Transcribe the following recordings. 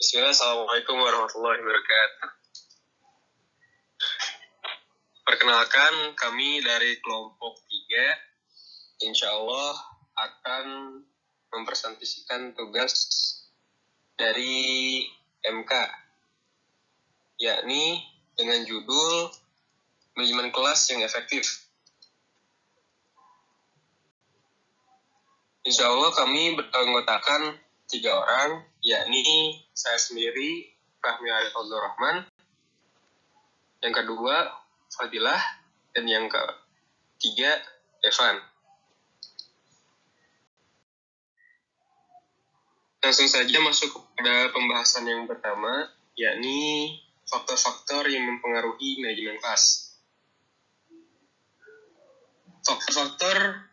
Bismillah, Assalamualaikum warahmatullahi wabarakatuh. Perkenalkan, kami dari kelompok 3, insya Allah akan mempresentasikan tugas dari MK, yakni dengan judul Manajemen Kelas yang Efektif. Insya Allah kami beranggotakan 3 orang, yakni saya sendiri, Fahmi Arif Abdurrahman, yang kedua, Fadilah, dan yang ketiga, Evan. Langsung saja masuk kepada pembahasan yang pertama, yakni faktor-faktor yang mempengaruhi manajemen kelas. Faktor-faktor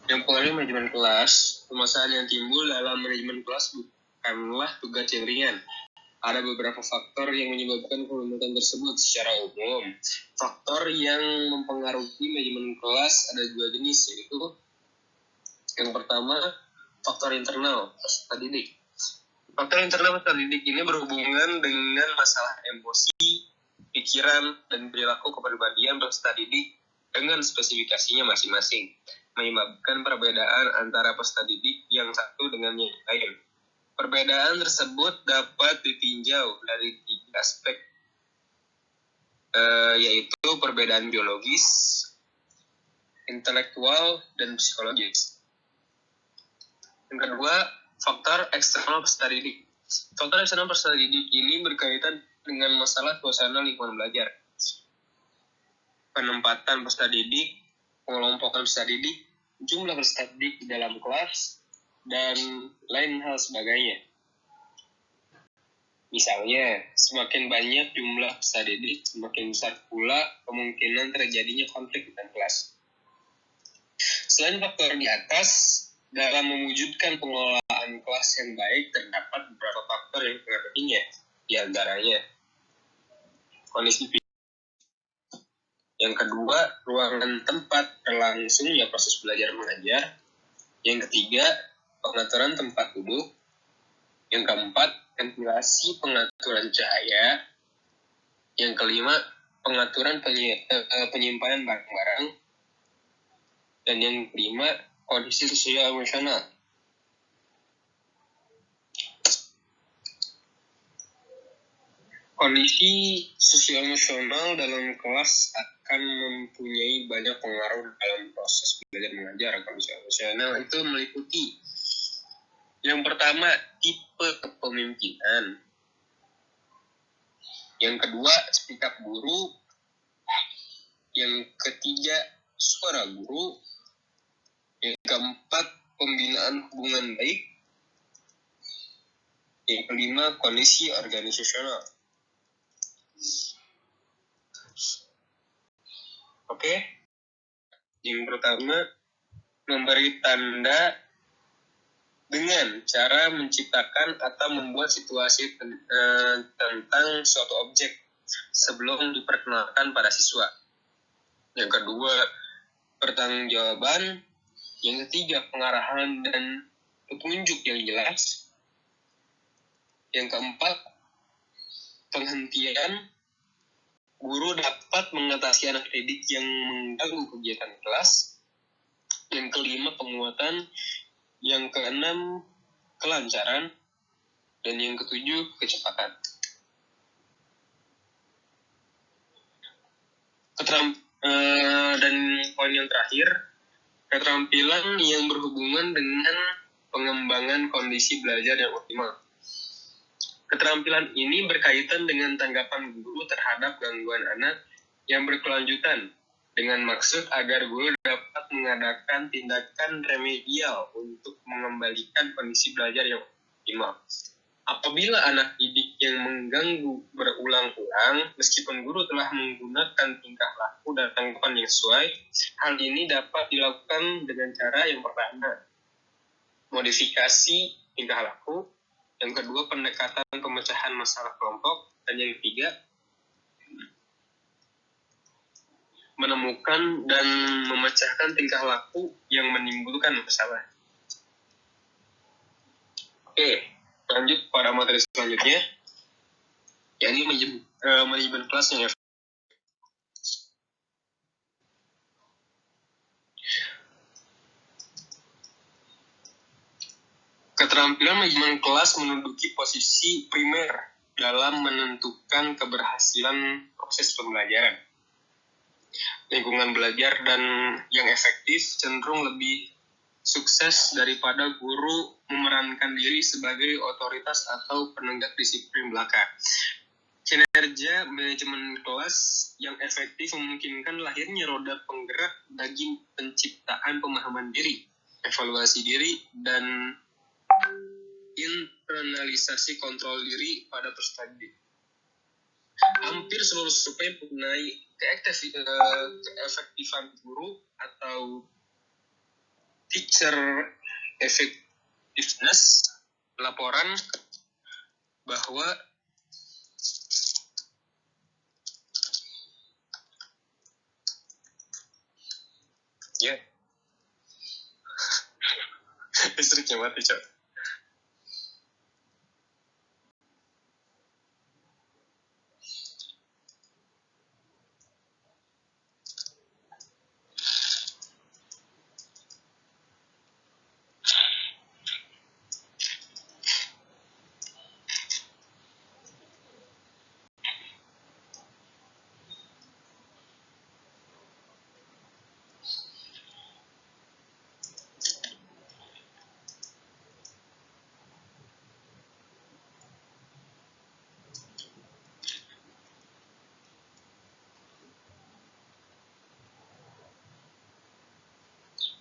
yang mempengaruhi manajemen kelas, permasalahan yang timbul dalam manajemen kelas bukanlah tugas yang ringan. Ada beberapa faktor yang menyebabkan perumutan tersebut secara umum. Faktor yang mempengaruhi manajemen kelas ada 2 jenis, yaitu yang pertama, faktor internal peserta didik. Faktor internal peserta didik ini berhubungan dengan masalah emosi, pikiran, dan perilaku kepribadian peserta didik dengan spesifikasinya masing-masing, menyebabkan perbedaan antara peserta didik yang satu dengan yang lain. Perbedaan tersebut dapat ditinjau dari 3 aspek, yaitu perbedaan biologis, intelektual, dan psikologis. Yang kedua, faktor eksternal peserta didik. Faktor eksternal peserta didik ini berkaitan dengan masalah suasana lingkungan belajar, penempatan peserta didik, pengelompokan peserta didik, jumlah peserta didik di dalam kelas, dan lain hal sebagainya. Misalnya, semakin banyak jumlah peserta didik, semakin besar pula kemungkinan terjadinya konflik dalam kelas. Selain faktor di atas, dalam mewujudkan pengelolaan kelas yang baik, terdapat beberapa faktor yang mempengaruhinya. Di antaranya, kondisi fisik. Yang kedua, ruangan tempat berlangsungnya proses belajar mengajar. Yang ketiga, pengaturan tempat duduk. Yang keempat, ventilasi pengaturan cahaya. Yang kelima, pengaturan penyimpanan barang-barang. Dan yang kelima, kondisi sosial emosional. Kondisi sosial emosional dalam kelas akan mempunyai banyak pengaruh dalam proses belajar mengajar. Kondisi emosional itu meliputi yang pertama, tipe kepemimpinan. Yang kedua, sikap guru. Yang ketiga, suara guru. Yang keempat, pembinaan hubungan baik. Yang kelima, kondisi organisasional. Oke. Yang pertama, memberi tanda dengan cara menciptakan atau membuat situasi tentang suatu objek sebelum diperkenalkan pada siswa. Yang kedua, pertanggungjawaban. Yang ketiga, pengarahan dan petunjuk yang jelas. Yang keempat, penghentian. Guru dapat mengatasi anak didik yang mengganggu kegiatan kelas. Yang kelima, penguatan. Yang keenam, kelancaran. Dan yang ketujuh, kecepatan. Dan poin yang terakhir, keterampilan yang berhubungan dengan pengembangan kondisi belajar yang optimal. Keterampilan ini berkaitan dengan tanggapan guru terhadap gangguan anak yang berkelanjutan, dengan maksud agar guru dapat mengadakan tindakan remedial untuk mengembalikan kondisi belajar yang optimal. Apabila anak didik yang mengganggu berulang-ulang, meskipun guru telah menggunakan tingkah laku dan tanggapan yang sesuai, hal ini dapat dilakukan dengan cara yang pertama, modifikasi tingkah laku. Yang kedua, pendekatan pemecahan masalah kelompok. Dan yang ketiga, menemukan dan memecahkan tingkah laku yang menimbulkan masalah. Oke, Lanjut pada materi selanjutnya, yakni manajemen kelas yang efektif. Keterampilan manajemen kelas menduduki posisi primer dalam menentukan keberhasilan proses pembelajaran. Lingkungan belajar dan yang efektif cenderung lebih sukses daripada guru memerankan diri sebagai otoritas atau penegak disiplin belaka. Kinerja manajemen kelas yang efektif memungkinkan lahirnya roda penggerak bagi penciptaan pemahaman diri, evaluasi diri, dan internalisasi kontrol diri pada peserta didik. Hampir seluruh survei mengenai keefektifan guru atau teacher effectiveness laporan bahwa listriknya mati, Cok.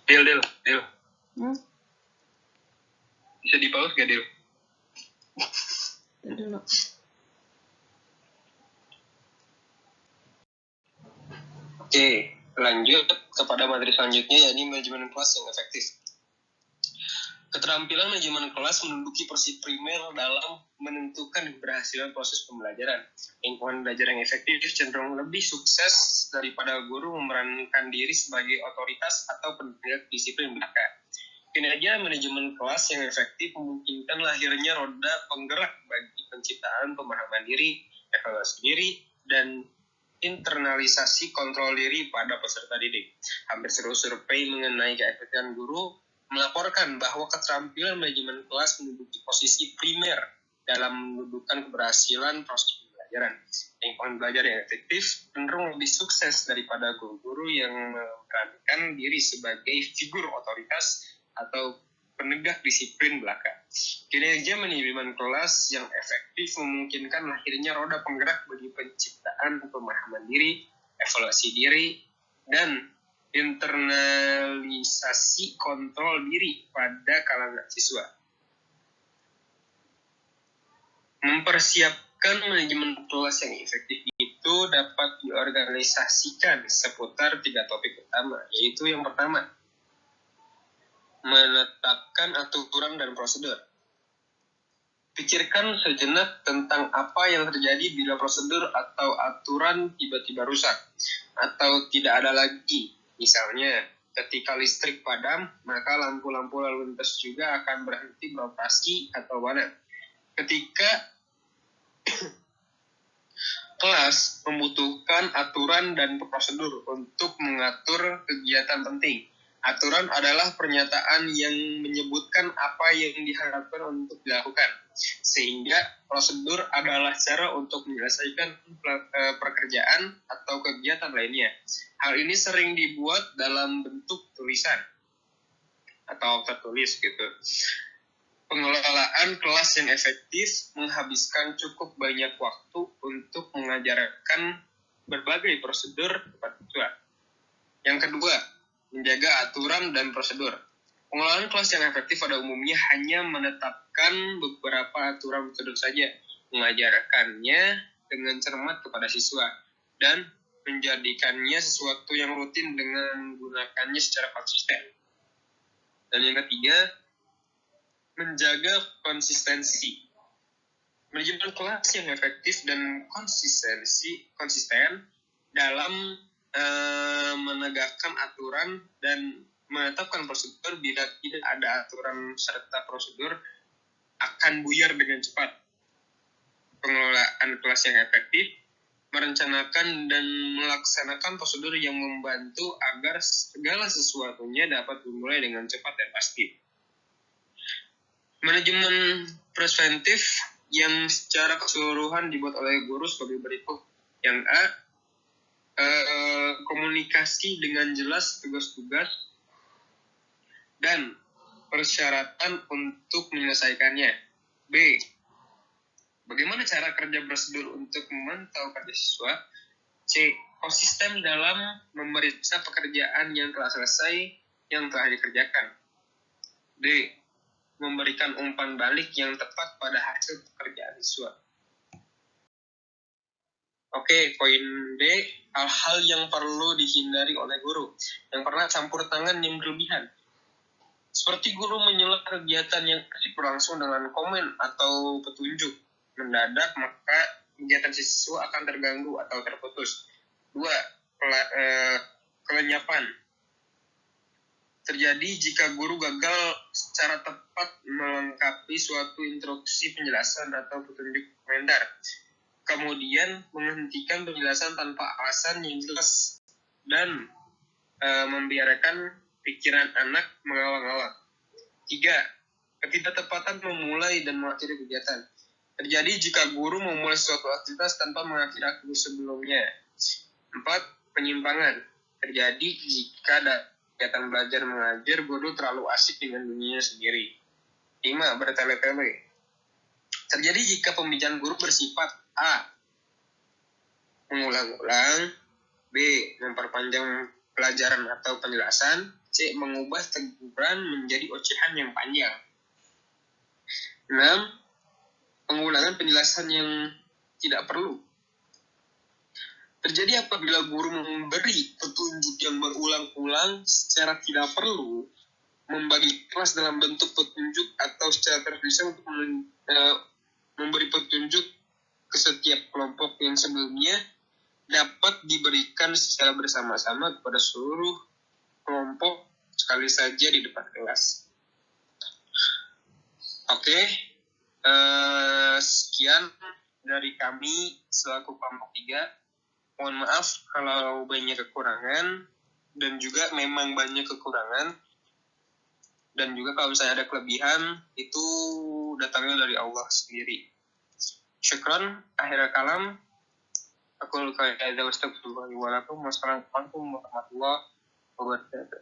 Dil. Bisa di pause gak, Dil? Dulu. Oke, lanjut kepada materi selanjutnya, yakni manajemen kelas yang efektif. Keterampilan manajemen kelas menduduki posisi primer dalam menentukan keberhasilan proses pembelajaran. Lingkungan belajar yang efektif cenderung lebih sukses daripada guru memerankan diri sebagai otoritas atau penegak disiplin belaka. Kinerja manajemen kelas yang efektif memungkinkan lahirnya roda penggerak bagi penciptaan pemahaman diri, evaluasi diri, dan internalisasi kontrol diri pada peserta didik. Hampir seluruh survei mengenai keefektifan guru melaporkan bahwa keterampilan manajemen kelas menduduki posisi primer dalam menentukan keberhasilan proses pembelajaran. Lingkungan belajar yang efektif cenderung lebih sukses daripada guru-guru yang memerankan diri sebagai figur otoritas atau penegak disiplin belaka. Kinerja manajemen kelas yang efektif memungkinkan lahirnya roda penggerak bagi penciptaan pemahaman diri, evaluasi diri, dan internalisasi kontrol diri pada kalangan siswa. Mempersiapkan manajemen kelas yang efektif itu dapat diorganisasikan seputar 3 topik utama, yaitu yang pertama, menetapkan aturan dan prosedur. Pikirkan sejenak tentang apa yang terjadi bila prosedur atau aturan tiba-tiba rusak atau tidak ada lagi. Misalnya, ketika listrik padam, maka lampu-lampu lalu lintas juga akan berhenti beroperasi atau padam. Ketika kelas membutuhkan aturan dan prosedur untuk mengatur kegiatan penting. Aturan adalah pernyataan yang menyebutkan apa yang diharapkan untuk dilakukan, sehingga prosedur adalah cara untuk menyelesaikan pekerjaan atau kegiatan lainnya. Hal ini sering dibuat dalam bentuk tulisan atau tertulis gitu. Pengelolaan kelas yang efektif menghabiskan cukup banyak waktu untuk mengajarkan berbagai prosedur kepada siswa. Yang kedua, menjaga aturan dan prosedur. Pengelolaan kelas yang efektif pada umumnya hanya menetapkan beberapa aturan prosedur saja, mengajarkannya dengan cermat kepada siswa, dan menjadikannya sesuatu yang rutin dengan menggunakannya secara konsisten. Dan yang ketiga, menjaga konsistensi. Manajemen kelas yang efektif dan konsisten dalam menegakkan aturan dan menetapkan prosedur. Bila tidak ada aturan serta prosedur, akan buyar dengan cepat. Pengelolaan kelas yang efektif, merencanakan dan melaksanakan prosedur yang membantu agar segala sesuatunya dapat dimulai dengan cepat dan pasti. Manajemen preventif yang secara keseluruhan dibuat oleh guru sebagai berikut. Yang A, komunikasi dengan jelas tugas-tugas dan persyaratan untuk menyelesaikannya. B, bagaimana cara kerja prosedur untuk memantau kerja siswa. C, konsisten dalam memeriksa pekerjaan yang telah selesai yang telah dikerjakan. D, memberikan umpan balik yang tepat pada hasil pekerjaan siswa. Oke, poin D, hal-hal yang perlu dihindari oleh guru. Yang pernah campur tangan yang berlebihan. Seperti guru menyela kegiatan yang berlangsung dengan komen atau petunjuk mendadak, maka kegiatan siswa akan terganggu atau terputus. 2. Kelenyapan. Terjadi jika guru gagal secara tepat melengkapi suatu instruksi penjelasan atau petunjuk komentar, kemudian menghentikan penjelasan tanpa alasan yang jelas dan membiarkan pikiran anak mengawang-awang. 3. Ketidaktepatan memulai dan mengakhiri kegiatan. Terjadi jika guru memulai suatu aktivitas tanpa mengakhiri aktivitas sebelumnya. 4. Penyimpangan. Terjadi jika kegiatan belajar mengajar guru terlalu asik dengan dunianya sendiri. 5. Bertele-tele. Terjadi jika pembicaraan guru bersifat A, mengulang-ulang, B, memperpanjang pelajaran atau penjelasan, C, mengubah teguran menjadi ocehan yang panjang. 6. Pengulangan penjelasan yang tidak perlu. Terjadi apabila guru memberi petunjuk yang berulang-ulang secara tidak perlu, membagi kelas dalam bentuk petunjuk atau secara terpisah untuk memberi petunjuk ke setiap kelompok yang sebelumnya dapat diberikan secara bersama-sama kepada seluruh kelompok sekali saja di depan kelas. Oke, sekian dari kami selaku kelompok 3. Mohon maaf kalau banyak kekurangan, dan juga memang banyak kekurangan, dan juga kalau misalnya ada kelebihan, itu datangnya dari Allah sendiri. Syukran, akhir kalam. Aku luka ada ustaz warahmatullahi wabarakatuh.